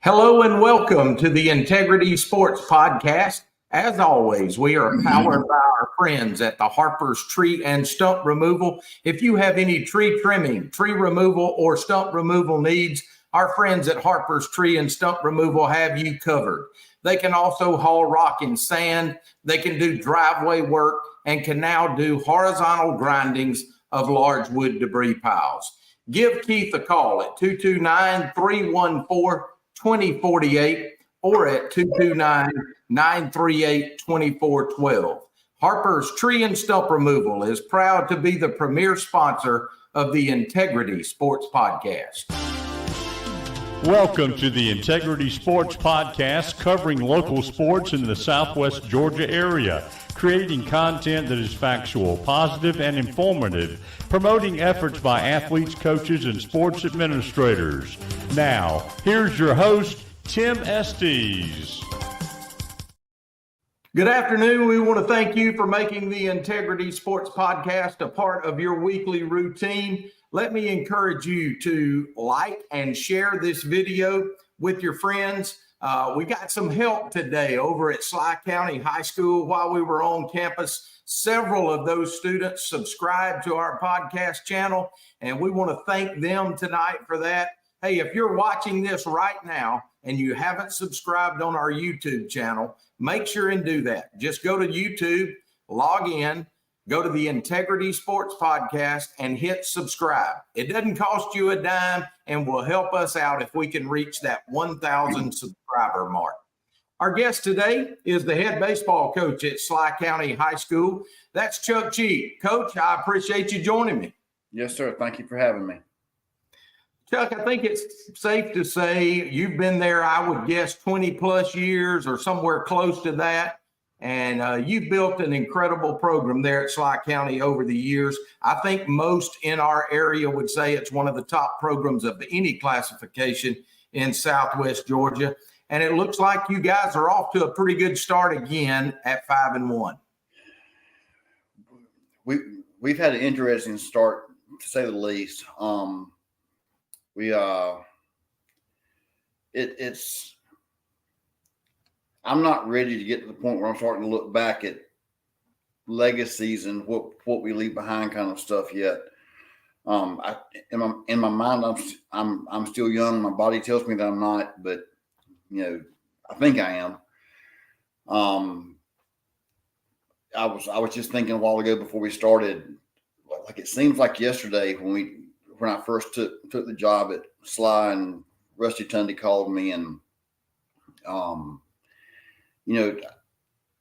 Hello and welcome to the Integrity Sports Podcast. As always, we are powered by our friends at the Harper's Tree and Stump Removal. If you have any tree trimming, tree removal, or stump removal needs, our friends at Harper's Tree and Stump Removal have you covered. They can also haul rock and sand. They can do driveway work and can now do horizontal grindings of large wood debris piles. Give Keith a call at 229-314-2048 or at 229-938-2412. Harper's Tree and Stump Removal is proud to be the premier sponsor of the Integrity Sports Podcast. Welcome to the Integrity Sports Podcast, covering local sports in the Southwest Georgia area, creating content that is factual, positive, and informative, promoting efforts by athletes, coaches, and sports administrators. Now, here's your host, Tim Estes. Good afternoon. We want to thank you for making the Integrity Sports Podcast a part of your weekly routine. Let me encourage you to like and share this video with your friends. We got some help today over at Schley County High School while we were on campus. Several of those students subscribed to our podcast channel, and we want to thank them tonight for that. Hey, if you're watching this right now and you haven't subscribed on our YouTube channel, make sure and do that. Just go to YouTube, log in, go to the Integrity Sports Podcast and hit subscribe. It doesn't cost you a dime and will help us out if we can reach that 1,000 subscriber mark. Our guest today is the head baseball coach at Schley County High School. That's Chuck Cheek. Coach, I appreciate you joining me. Yes, sir. Thank you for having me. Chuck, I think it's safe to say you've been there, I would guess, 20 plus years or somewhere close to that. And you've built an incredible program there at Schley County over the years. I think most in our area would say it's one of the top programs of any classification in Southwest Georgia. And it looks like you guys are off to a pretty good start again at 5-1. We've had an interesting start, to say the least. I'm not ready to get to the point where I'm starting to look back at legacies and what we leave behind kind of stuff yet. In my mind, I'm still young. My body tells me that I'm not, but I think I am. I was just thinking a while ago before we started, like it seems like yesterday when I first took the job at Schley, and Rusty Tundy called me, and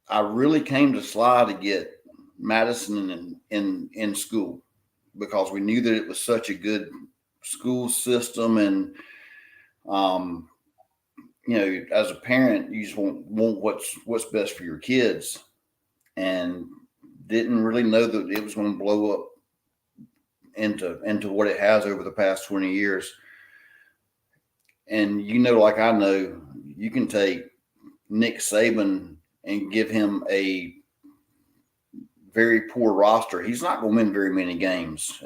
I really came to Schley to get Madison in school because we knew that it was such a good school system, and as a parent, you just want what's best for your kids, and didn't really know that it was going to blow up into what it has over the past 20 years. And like I know, you can take Nick Saban and give him a very poor roster. He's not going to win very many games.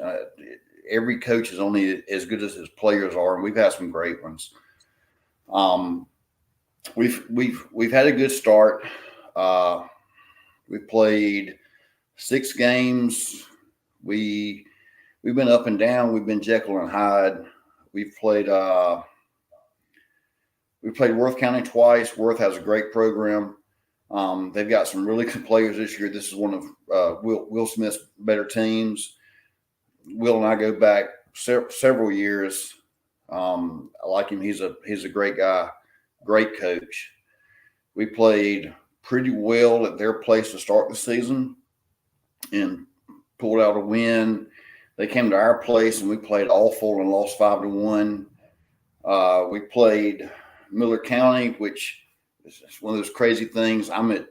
Every coach is only as good as his players are, and we've had some great ones. We've had a good start. We've played 6 games. We've been up and down. We've been Jekyll and Hyde. We've played Worth County twice. Worth has a great program. They've got some really good players this year. This is one of Will Smith's better teams. Will and I go back several years. I like him. He's a great guy, great coach. We played pretty well at their place to start the season and pulled out a win. They came to our place and we played awful and lost 5-1. We played Miller County, which is one of those crazy things. I'm at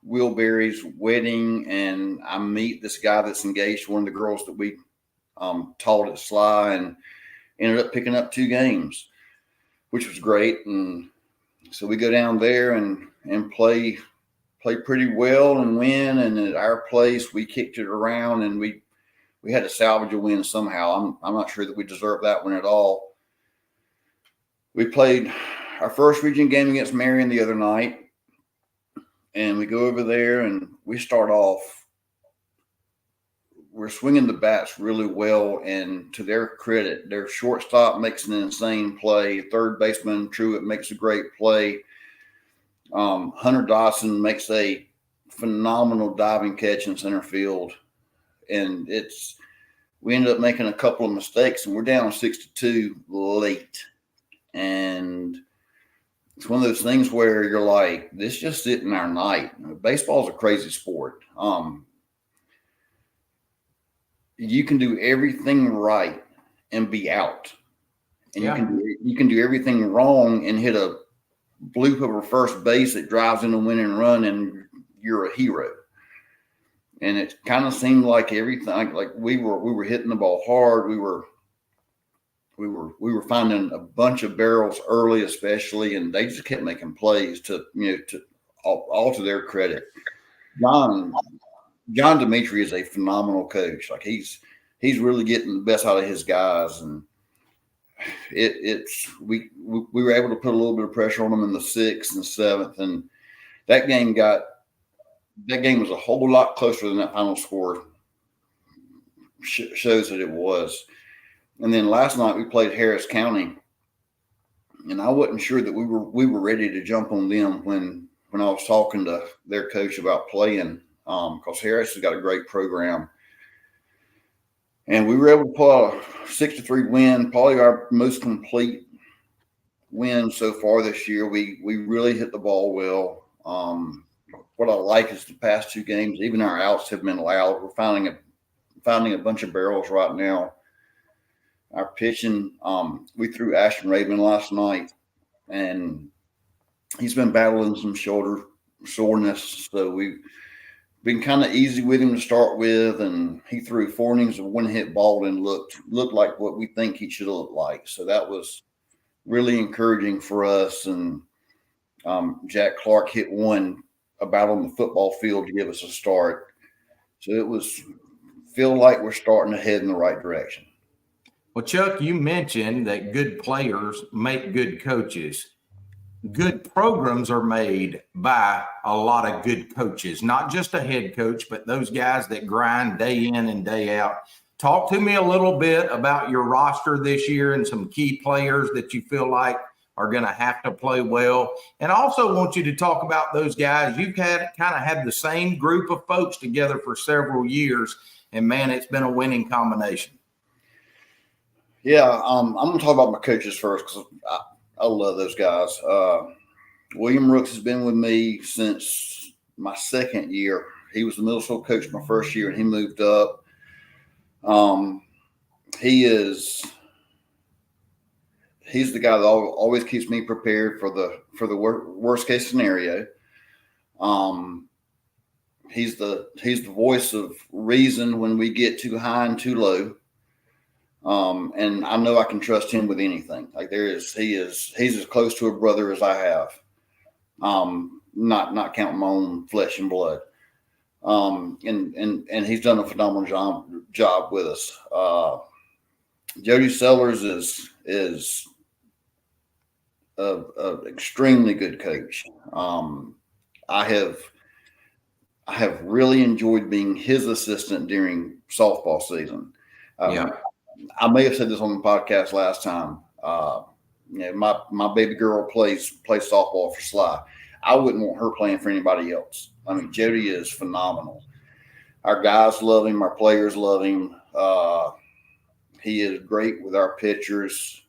Will Berry's wedding and I meet this guy that's engaged to one of the girls that we taught at Schley, and ended up picking up 2 games, which was great. And so we go down there and play pretty well and win. And at our place, we kicked it around and we had to salvage a win somehow. I'm not sure that we deserved that one at all. We played our first region game against Marion the other night, and we go over there and we start off. We're swinging the bats really well, and to their credit, their shortstop makes an insane play. Third baseman Truitt makes a great play. Hunter Dawson makes a phenomenal diving catch in center field, and we ended up making a couple of mistakes, and we're down 6-2 late. And it's one of those things where you're like, this just isn't our night. Baseball is a crazy sport. You can do everything right and be out, and you can do everything wrong and hit a bloop over first base that drives in a winning run, and you're a hero. And it kind of seemed like everything, like we were hitting the ball hard. We were finding a bunch of barrels early, especially, and they just kept making plays to all to their credit. John Dimitri is a phenomenal coach. Like he's really getting the best out of his guys, and we were able to put a little bit of pressure on them in the 6th and 7th, and that game was a whole lot closer than that final score shows that it was. And then last night we played Harris County, and I wasn't sure that we were ready to jump on them when I was talking to their coach about playing, because Harris has got a great program. And we were able to pull out a 6-3 win, probably our most complete win so far this year. We really hit the ball well. What I like is the past 2 games, even our outs have been loud. We're finding a bunch of barrels right now. Our pitching, we threw Ashton Raven last night, and he's been battling some shoulder soreness. So we've been kind of easy with him to start with, and he threw 4 innings of one-hit ball and looked like what we think he should have looked like. So that was really encouraging for us. And Jack Clark hit one about on the football field to give us a start. So feel like we're starting to head in the right direction. Well, Chuck, you mentioned that good players make good coaches. Good programs are made by a lot of good coaches, not just a head coach, but those guys that grind day in and day out. Talk to me a little bit about your roster this year and some key players that you feel like are going to have to play well. And I also want you to talk about those guys. You've kind of had the same group of folks together for several years, and man, it's been a winning combination. Yeah, I'm going to talk about my coaches first because I love those guys. William Rooks has been with me since my 2nd year. He was the middle school coach my 1st year, and he moved up. He's the guy that always keeps me prepared for the worst case scenario. He's the voice of reason when we get too high and too low. And I know I can trust him with anything. Like he's as close to a brother as I have. Not counting my own flesh and blood. And he's done a phenomenal job with us. Jody Sellers is a extremely good coach. I have really enjoyed being his assistant during softball season. I may have said this on the podcast last time. My baby girl plays softball for Schley. I wouldn't want her playing for anybody else. I mean, Jody is phenomenal. Our guys love him. Our players love him. He is great with our pitchers.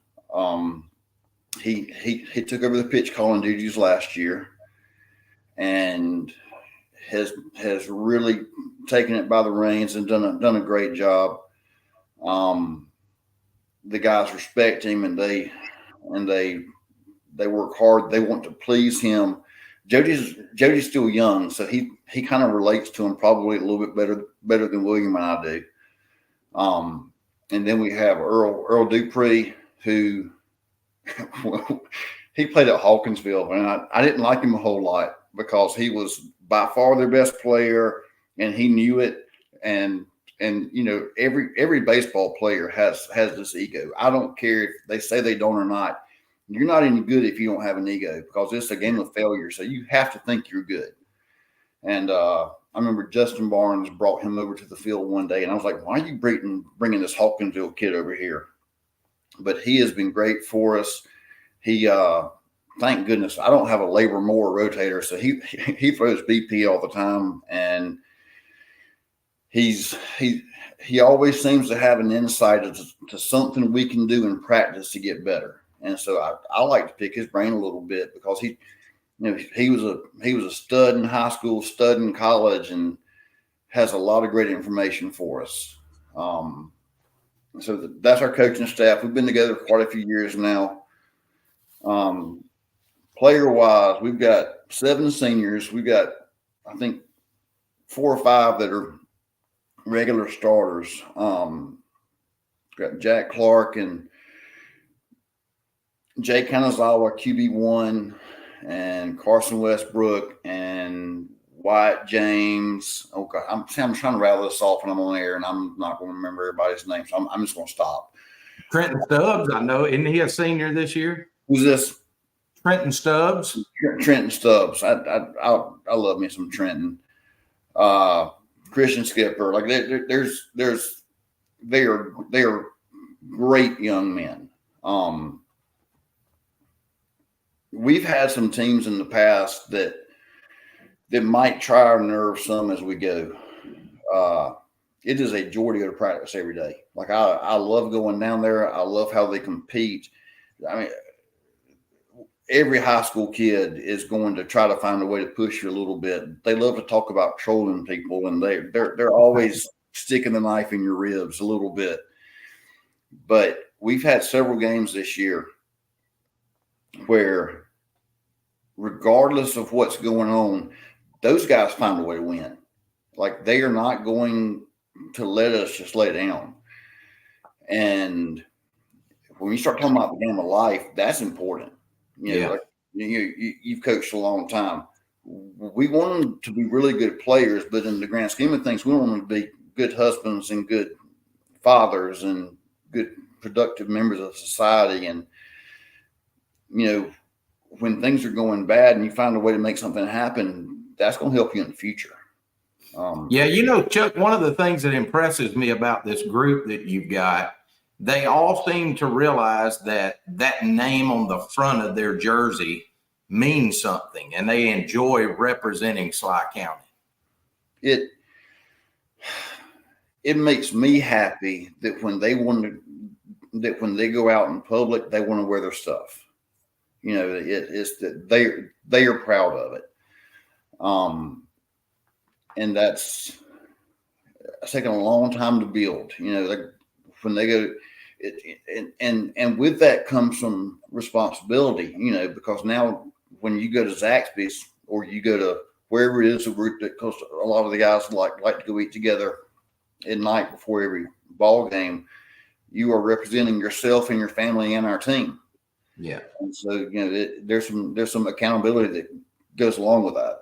He took over the pitch calling duties last year, and has really taken it by the reins and done a great job. The guys respect him, and they work hard. They want to please him. Jody's still young, so he kind of relates to him probably a little bit better than William and I do. And then we have Earl Dupree, who he played at Hawkinsville, and I didn't like him a whole lot because he was by far their best player, and he knew it. And every baseball player has this ego. I don't care if they say they don't or not. you're not any good if you don't have an ego, because it's a game of failure. So you have to think you're good. And I remember Justin Barnes brought him over to the field one day, and I was like, why are you bringing this Hawkinsville kid over here? But he has been great for us. He, thank goodness, I don't have a Labor Moore rotator, so he throws BP all the time, and he always seems to have an insight to something we can do in practice to get better. And so I like to pick his brain a little bit, because he was a stud in high school, stud in college, and has a lot of great information for us. So that's our coaching staff. We've been together quite a few years now. Player wise, we've got 7 seniors. We've got, I think, 4 or 5 that are regular starters. Got Jack Clark and Jay Kanazawa, QB1, and Carson Westbrook and Wyatt James. Okay, I'm trying to rattle this off when I'm on air, and I'm not going to remember everybody's name, so I'm just going to stop. Trenton Stubbs, I know. Isn't he a senior this year? Who's this? Trenton Stubbs. Trenton Stubbs. I love me some Trenton. Christian Skipper. Like they are great young men. We've had some teams in the past that might try our nerves some as we go. It is a joy to go to practice every day. Like I love going down there. I love how they compete. I mean, every high school kid is going to try to find a way to push you a little bit. They love to talk about trolling people, and they're always sticking the knife in your ribs a little bit. But we've had several games this year where, regardless of what's going on, those guys find a way to win. Like, they are not going to let us just lay down. And when you start talking about the game of life, that's important. Like, you've coached a long time. We want them to be really good players, but in the grand scheme of things, we want them to be good husbands and good fathers and good productive members of society. And, when things are going bad and you find a way to make something happen, that's going to help you in the future. Chuck, one of the things that impresses me about this group that you've got, they all seem to realize that name on the front of their jersey means something, and they enjoy representing Schley County. It makes me happy that when they go out in public, they want to wear their stuff. It's that they are proud of it. And that's taken a long time to build. When they go, and with that comes some responsibility. Because now when you go to Zaxby's or you go to wherever it is, a group that, because a lot of the guys like to go eat together at night before every ball game, you are representing yourself and your family and our team. Yeah. And so, there's some accountability that goes along with that.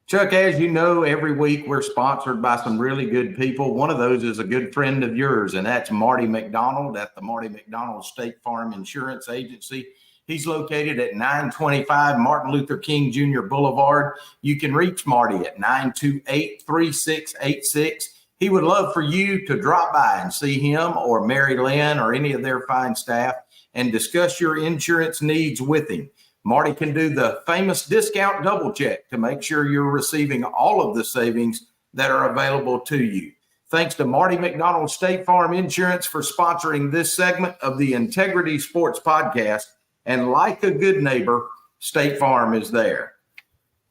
Chuck, as you know, every week we're sponsored by some really good people. One of those is a good friend of yours, and that's Marty McDonald at the Marty McDonald State Farm Insurance Agency. He's located at 925 Martin Luther King Jr. Boulevard. You can reach Marty at 928-3686. He would love for you to drop by and see him or Mary Lynn or any of their fine staff and discuss your insurance needs with him. Marty can do the famous discount double check to make sure you're receiving all of the savings that are available to you. Thanks to Marty McDonald State Farm Insurance for sponsoring this segment of the Integrity Sports Podcast. And like a good neighbor, State Farm is there.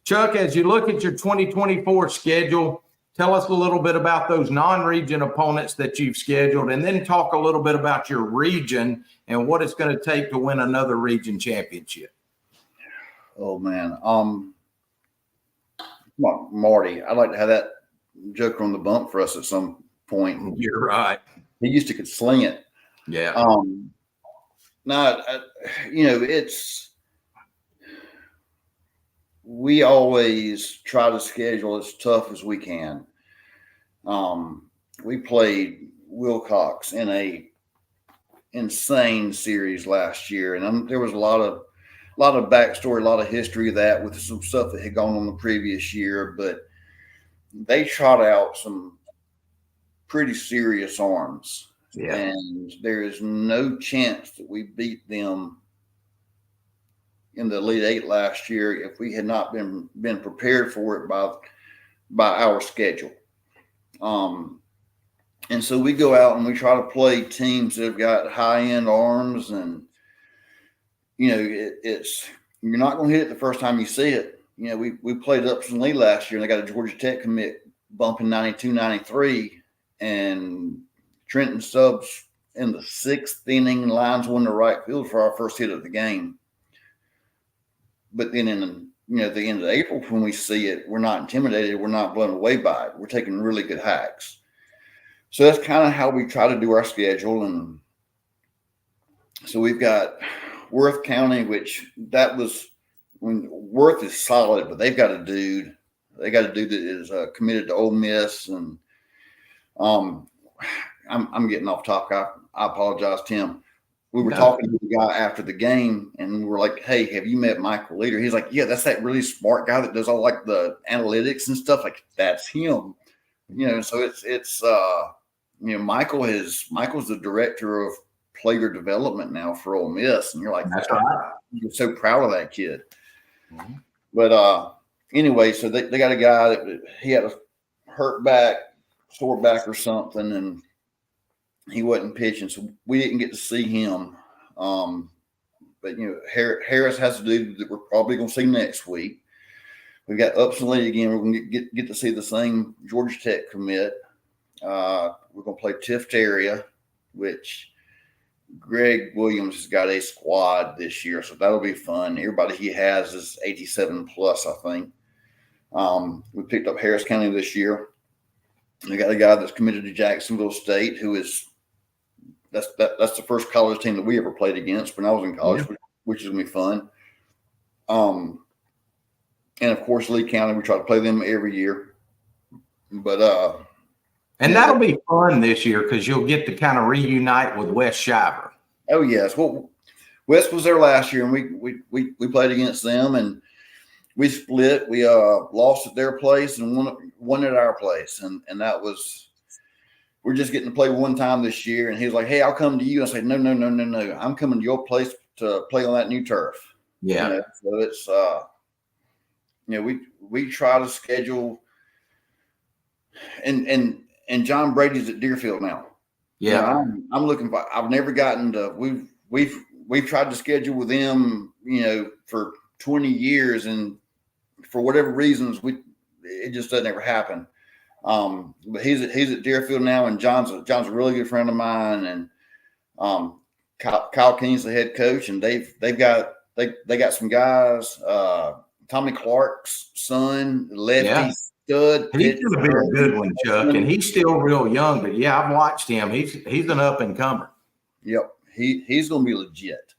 Chuck, as you look at your 2024 schedule, tell us a little bit about those non-region opponents that you've scheduled, and then talk a little bit about your region and what it's going to take to win another region championship. Oh, man. Marty, I'd like to have that joker on the bump for us at some point. You're right. He used to could sling it. Yeah. We always try to schedule as tough as we can. We played Wilcox in insane series last year, and there was a lot of backstory, a lot of history of that with some stuff that had gone on the previous year, but they trot out some pretty serious arms. Yeah. And there is no chance that we beat them in the Elite Eight last year if we had not been prepared for it by our schedule. And so we go out and we try to play teams that have got high-end arms, and it's you're not going to hit it the first time you see it. We played Upson Lee last year, and they got a Georgia Tech commit bumping 92, 93, and Trenton Stubbs in the 6th inning lines one to right field for our first hit of the game. But then in the end of April, when we see it, we're not intimidated. We're not blown away by it. We're taking really good hacks. So that's kind of how we try to do our schedule. And so we've got Worth County, which Worth is solid, but they've got a dude. They got a dude that is committed to Ole Miss, and I'm getting off topic. I apologize, Tim. We were talking to the guy after the game, and we were like, "Hey, have you met Michael Leader?" He's like, "Yeah, that's that really smart guy that does all like the analytics and stuff. Like that's him." So it's Michael's the director of player development now for Ole Miss, and you're like, "That's right." You're so proud of that kid. Mm-hmm. But anyway, so they got a guy that he had a sore back or something, and he wasn't pitching, so we didn't get to see him. But Harris has a dude that we're probably going to see next week. We've got Upson Lee again. We're going to get to see the same Georgia Tech commit. We're going to play Tift area, which Greg Williams has got a squad this year, so that'll be fun. Everybody he has is 87 plus, I think. We picked up Harris County this year. We got a guy that's committed to Jacksonville State, who is that's the first college team that we ever played against when I was in college, which is gonna be fun. And of course, Schley County, we try to play them every year. But and that'll be fun this year because you'll get to kind of reunite with West Shiver. Oh yes, well, West was there last year, and we played against them, and we split. We lost at their place and won at our place, and that was. We're just getting to play one time this year, and he was like, "Hey, I'll come to you." I said, "No. I'm coming to your place to play on that new turf." Yeah. So it's we try to schedule, and John Brady's at Deerfield now. Yeah. I'm looking for. I've never gotten to. We've tried to schedule with them, for 20 years, and for whatever reasons, it just doesn't ever happen. But he's at Deerfield now, and John's a really good friend of mine, and Kyle Keene's the head coach, and they got some guys. Tommy Clark's son, lefty stud. He's going to be a good one, Chuck, and he's still real young. But yeah, I've watched him. He's an up and comer. Yep, he's going to be legit.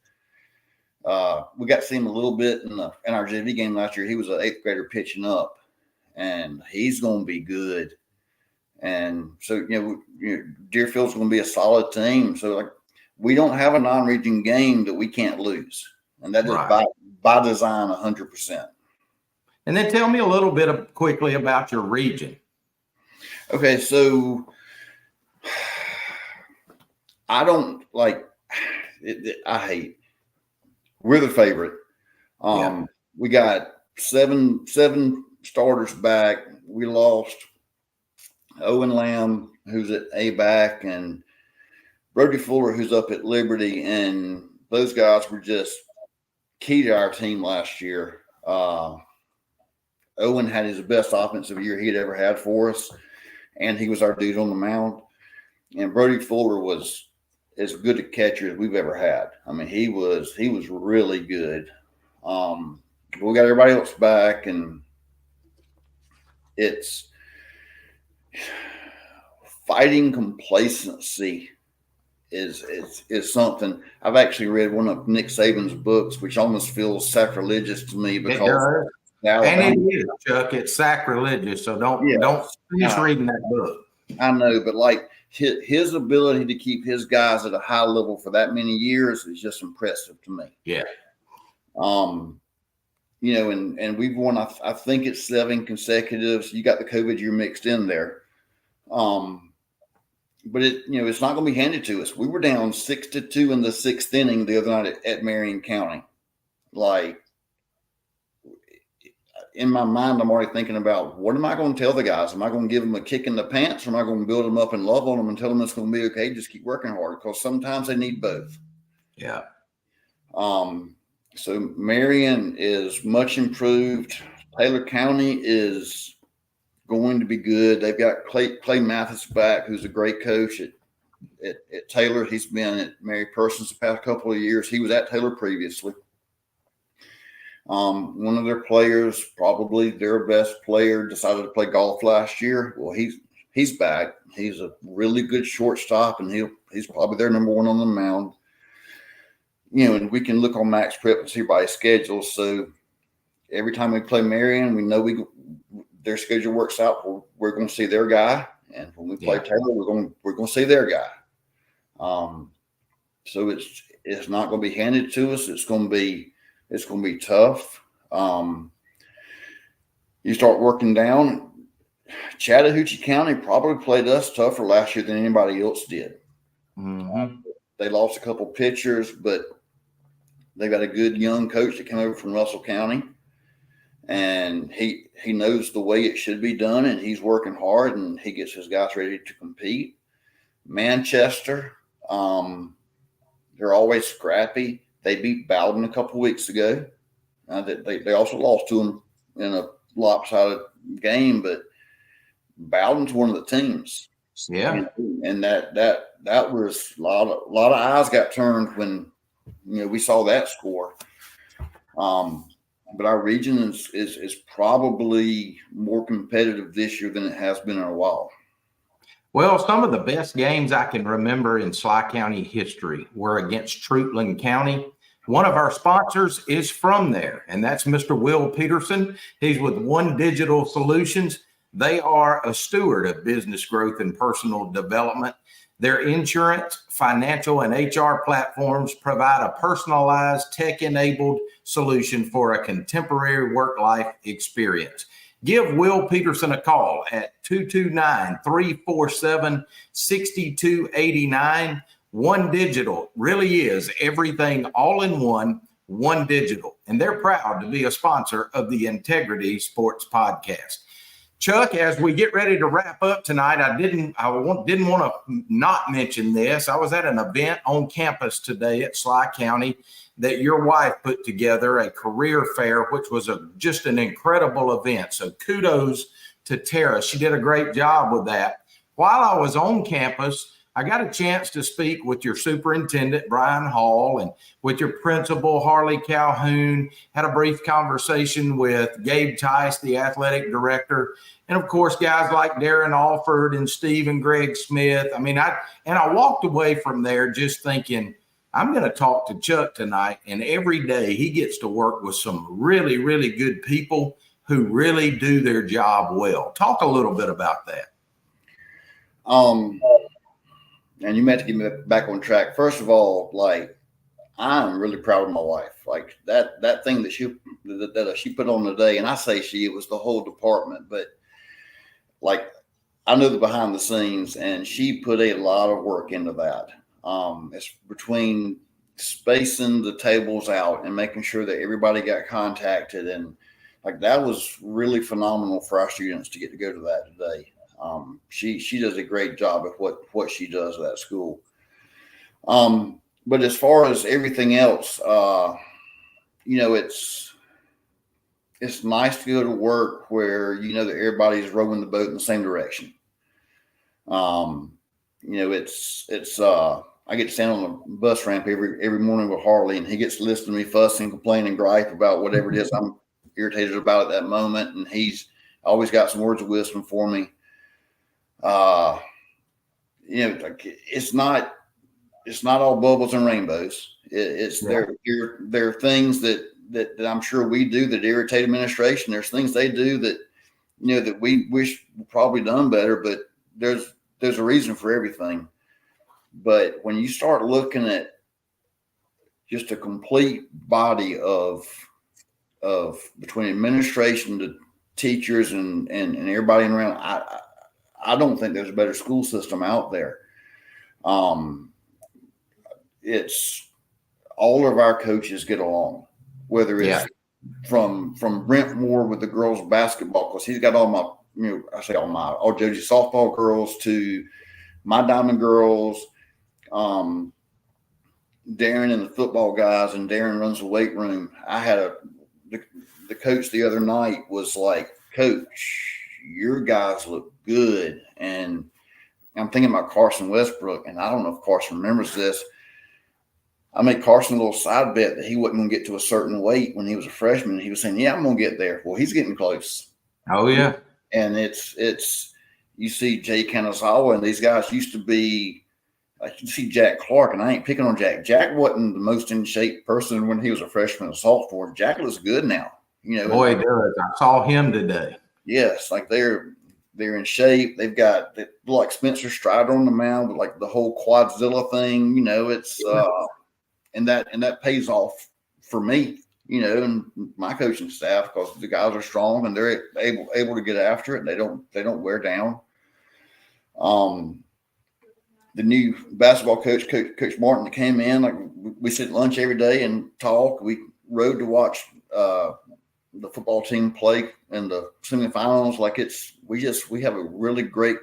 We got to see him a little bit in our JV game last year. He was an 8th grader pitching up, and he's going to be good. And so, Deerfield's going to be a solid team. So, we don't have a non-region game that we can't lose, and that is by design 100%. And then tell me a little bit quickly about your region. Okay, so I don't like it. I hate. We're the favorite. We got seven starters back. We lost Owen Lamb, who's at A-back, and Brody Fuller, who's up at Liberty, and those guys were just key to our team last year. Owen had his best offensive year he had ever had for us, and he was our dude on the mound. And Brody Fuller was as good a catcher as we've ever had. I mean, he was really good. We got everybody else back, and it's fighting complacency is something. I've actually read one of Nick Saban's books, which almost feels sacrilegious to me because and it is, Chuck. It's sacrilegious, so don't finish reading that book. I know, but his ability to keep his guys at a high level for that many years is just impressive to me. Yeah. You know, and we've won, I think it's 7 consecutives. You got the COVID year mixed in there. But it's not going to be handed to us. We were down 6-2 in the 6th inning the other night at Marion County. Like, in my mind, I'm already thinking about, what am I going to tell the guys? Am I going to give them a kick in the pants, or am I going to build them up and love on them and tell them it's going to be okay? Just keep working hard, because sometimes they need both. Yeah. So Marion is much improved. Taylor County is going to be good. They've got Clay Mathis back, who's a great coach at Taylor. He's been at Mary Persons the past couple of years. He was at Taylor previously. One of their players, probably their best player, decided to play golf last year. Well, he's back. He's a really good shortstop, and he's probably their number 1 on the mound. You know, and we can look on Max Prep and see by his schedule. So every time we play Marion, we know their schedule works out. We're going to see their guy, and when we play Taylor, we're going to see their guy. So it's not going to be handed to us. It's going to be tough. You start working down. Chattahoochee County probably played us tougher last year than anybody else did. Mm-hmm. They lost a couple pitchers, but they got a good young coach that came over from Russell County, and he knows the way it should be done, and he's working hard, and he gets his guys ready to compete. Manchester, they're always scrappy. They beat Bowden a couple weeks ago. They also lost to them in a lopsided game, but Bowden's one of the teams. Yeah. And that was a lot of eyes got turned when we saw that score. But our region is probably more competitive this year than it has been in a while. Well, some of the best games I can remember in Schley County history were against Treutlen County. One of our sponsors is from there, and that's Mr. Will Peterson. He's with One Digital Solutions. They are a steward of business growth and personal development. Their insurance, financial, and HR platforms provide a personalized, tech-enabled solution for a contemporary work-life experience. Give Will Peterson a call at 229-347-6289. One Digital really is everything all in one. One Digital, and they're proud to be a sponsor of the Integrity Sports Podcast. Chuck, as we get ready to wrap up tonight, I didn't want to not mention this. I was at an event on campus today at Schley County that your wife put together, a career fair, which was just an incredible event. So kudos to Tara. She did a great job with that. While I was on campus, I got a chance to speak with your superintendent, Brian Hall, and with your principal, Harley Calhoun, had a brief conversation with Gabe Tice, the athletic director, and of course, guys like Darren Alford and Steve and Greg Smith. I mean, I walked away from there just thinking, I'm going to talk to Chuck tonight, and every day he gets to work with some really, really good people who really do their job well. Talk a little bit about that. And you meant to get me back on track. First of all, like, I'm really proud of my wife. Like that thing that she put on today, and I say it was the whole department, but like, I know the behind the scenes, and she put a lot of work into that. It's between spacing the tables out and making sure that everybody got contacted, and like, that was really phenomenal for our students to get to go to that today. She does a great job at what she does at that school. But as far as everything else, it's nice to go to work where that everybody's rowing the boat in the same direction. I get to stand on the bus ramp every morning with Harley, and he gets to listen to me fuss and complain and gripe about whatever it is I'm irritated about at that moment, and he's always got some words of wisdom for me. It's not all bubbles and rainbows. There are things that I'm sure we do that irritate administration. There's things they do that that we wish we probably done better, but there's there's a reason for everything. But when you start looking at just a complete body of between administration to teachers and everybody around, I don't think there's a better school system out there. It's all of our coaches get along, whether it's from Brentmore with the girls basketball, because he's got all my, all Josie softball girls to my Diamond girls, Darren and the football guys, and Darren runs the weight room. I had the coach the other night was like, "Coach, your guys look good." And I'm thinking about Carson Westbrook, and I don't know if Carson remembers this. I made Carson a little side bet that he wasn't going to get to a certain weight when he was a freshman. He was saying, "Yeah, I'm going to get there." Well, he's getting close. Oh yeah. And it's you see Jay Kanazawa and these guys used to be like, you see Jack Clark, and I ain't picking on Jack. Jack wasn't the most in shape person when he was a freshman and sophomore. Jack looks good now. Boy, he does. I saw him today. Yes, like they're in shape. They look like Spencer Strider on the mound with like the whole Quadzilla thing. It's and that pays off for me, and my coaching staff, because the guys are strong and they're able to get after it. And they don't wear down. The new basketball coach Martin, that came in, like we sit at lunch every day and talk. We rode to watch the football team play in the semifinals. Like we have a really great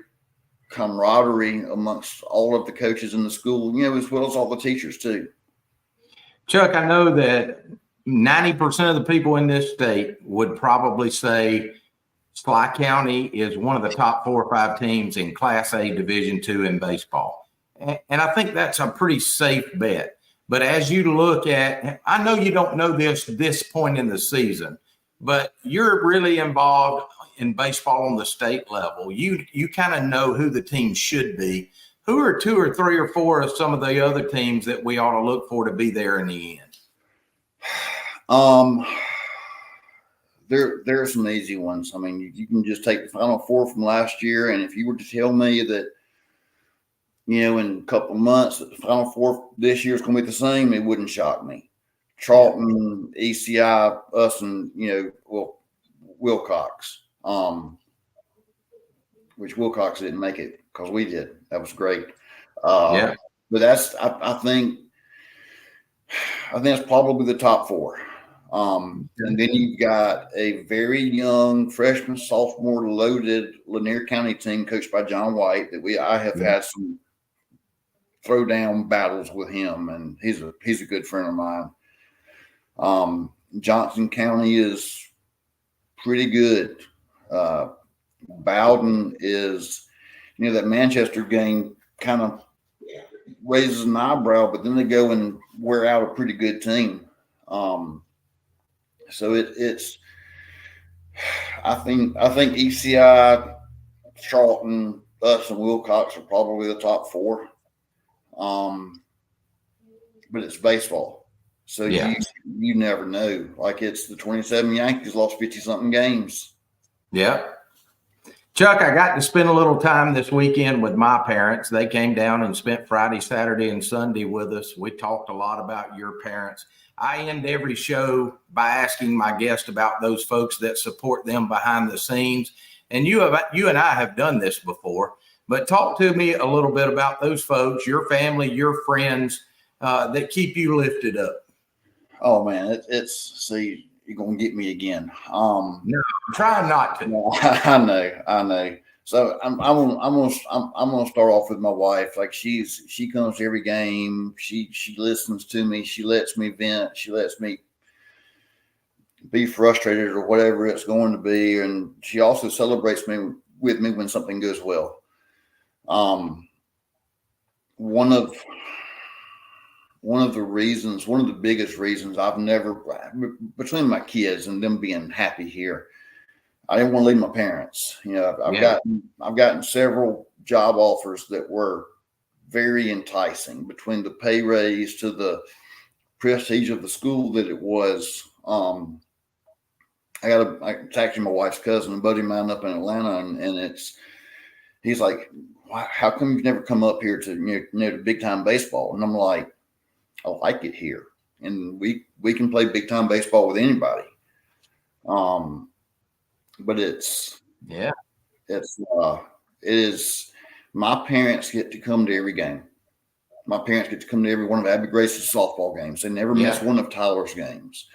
camaraderie amongst all of the coaches in the school, as well as all the teachers too. Chuck, I know that 90% of the people in this state would probably say Schley County is one of the top 4 or 5 teams in Class A Division II in baseball. And I think that's a pretty safe bet. But as you look at, I know you don't know this point in the season, but you're really involved in baseball on the state level. You kind of know who the team should be. Who are 2 or 3 or 4 of some of the other teams that we ought to look for to be there in the end? There are some easy ones. I mean, you can just take the Final Four from last year, and if you were to tell me that, in a couple of months that the Final Four this year is going to be the same, it wouldn't shock me. Charlton, ECI, us, and Wilcox. Which Wilcox didn't make it because we did. That was great. But that's I think that's probably the top 4. And then you've got a very young freshman, sophomore loaded Lanier County team coached by John White that I have had some throwdown battles with him, and he's a good friend of mine. Johnson County is pretty good. Bowden is, that Manchester game kind of raises an eyebrow, but then they go and wear out a pretty good team. So it's I think ECI, Charlton, us, and Wilcox are probably the top 4. But it's baseball, so you never know. Like it's the 27 Yankees lost 50-something games. Yeah. Chuck, I got to spend a little time this weekend with my parents. They came down and spent Friday, Saturday, and Sunday with us. We talked a lot about your parents. I end every show by asking my guest about those folks that support them behind the scenes. And you and I have done this before, but talk to me a little bit about those folks, your family, your friends that keep you lifted up. Oh man, see, you're gonna get me again. No, I'm trying not to. No, I know. So I'm gonna start off with my wife. Like she comes to every game. She listens to me. She lets me vent. She lets me be frustrated or whatever it's going to be, and she also celebrates with me when something goes well. One of the biggest reasons I've never, between my kids and them being happy here, I didn't want to leave my parents. I've gotten several job offers that were very enticing, between the pay raise to the prestige of the school that it was. I texted my wife's cousin, a buddy of mine up in Atlanta, and he's like, how come you've never come up here to to big time baseball? And I'm like, I like it here, and we can play big time baseball with anybody. But it is. My parents get to come to every game. My parents get to come to every one of Abby Grace's softball games. They never miss one of Tyler's games.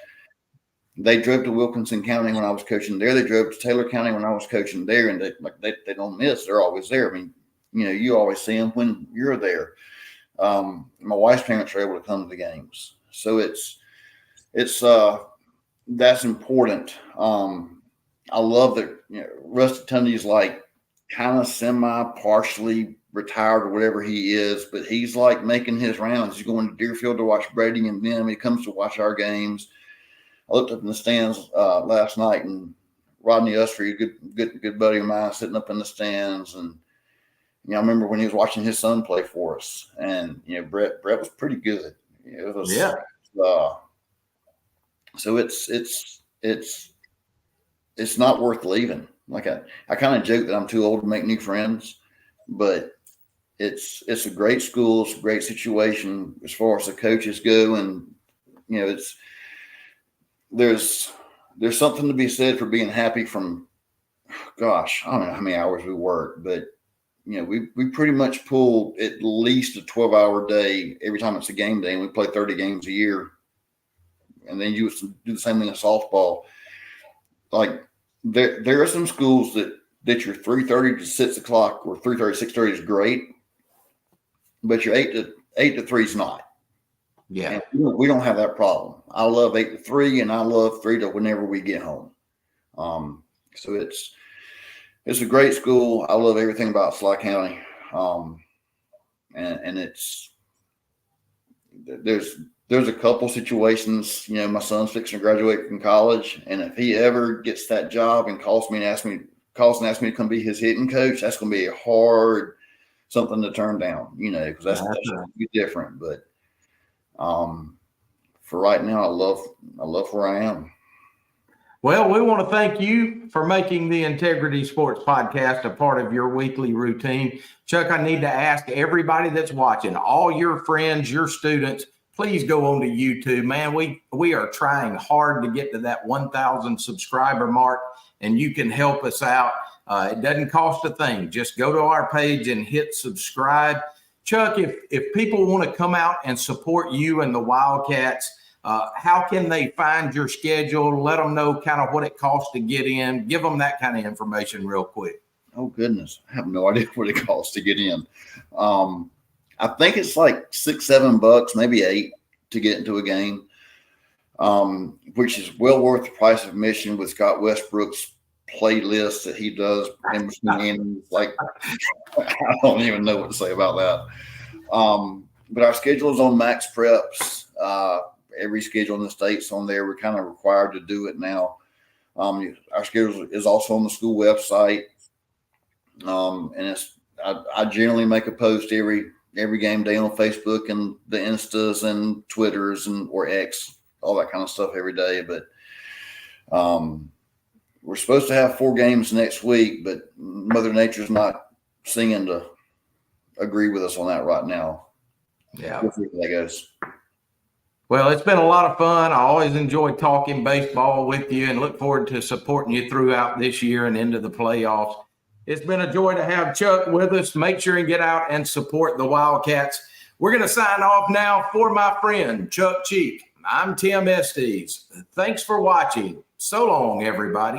They drove to Wilkinson County when I was coaching there. They drove to Taylor County when I was coaching there, and they don't miss. They're always there. I mean, you always see them when you're there. My wife's parents are able to come to the games, so it's that's important. I love that Rusty Tundy's like kind of partially retired or whatever he is, but he's like making his rounds. He's going to Deerfield to watch Brady and them. He comes to watch our games. I looked up in the stands last night, and Rodney Usry, a good buddy of mine, sitting up in the stands. And I remember when he was watching his son play for us, and Brett was pretty good. It was so it's not worth leaving. Like I kind of joke that I'm too old to make new friends, but it's a great school, it's a great situation as far as the coaches go, and there's something to be said for being happy from, gosh, I don't know how many hours we work, but we pretty much pull at least a 12-hour day every time it's a game day, and we play 30 games a year. And then you do the same thing in softball. Like there are some schools that your 3:30 to 6 o'clock or 3:30 6:30 is great, but your 8 to 3 is not. Yeah, and we don't have that problem. I love 8 to 3, and I love 3 to whenever we get home. So it's a great school. I love everything about Schley County, and there's a couple situations. My son's fixing to graduate from college, and if he ever gets that job and calls and asks me to come be his hitting coach, that's going to be a hard something to turn down. Because that's going to be different. But for right now, I love where I am. Well, we want to thank you for making the Integrity Sports Podcast a part of your weekly routine. Chuck, I need to ask everybody that's watching, all your friends, your students, please go on to YouTube. Man, we are trying hard to get to that 1,000 subscriber mark, and you can help us out. It doesn't cost a thing. Just go to our page and hit subscribe. Chuck, if people want to come out and support you and the Wildcats, how can they find your schedule? Let them know kind of what it costs to get in. Give them that kind of information real quick. Oh, goodness. I have no idea what it costs to get in. I think it's like $6-7, maybe $8 to get into a game, which is well worth the price of admission with Scott Westbrook's playlist that he does in between. Like, I don't even know what to say about that. But our schedule is on Max Preps. Every schedule in the state's on there. We're kind of required to do it now. Our schedule is also on the school website. And I generally make a post every game day on Facebook and the Instas and Twitters or X, all that kind of stuff every day. But we're supposed to have 4 games next week, but Mother Nature's not seeming to agree with us on that right now. Yeah. We'll see how that goes. Well, it's been a lot of fun. I always enjoy talking baseball with you and look forward to supporting you throughout this year and into the playoffs. It's been a joy to have Chuck with us. Make sure and get out and support the Wildcats. We're going to sign off now for my friend, Chuck Cheek. I'm Tim Estes. Thanks for watching. So long, everybody.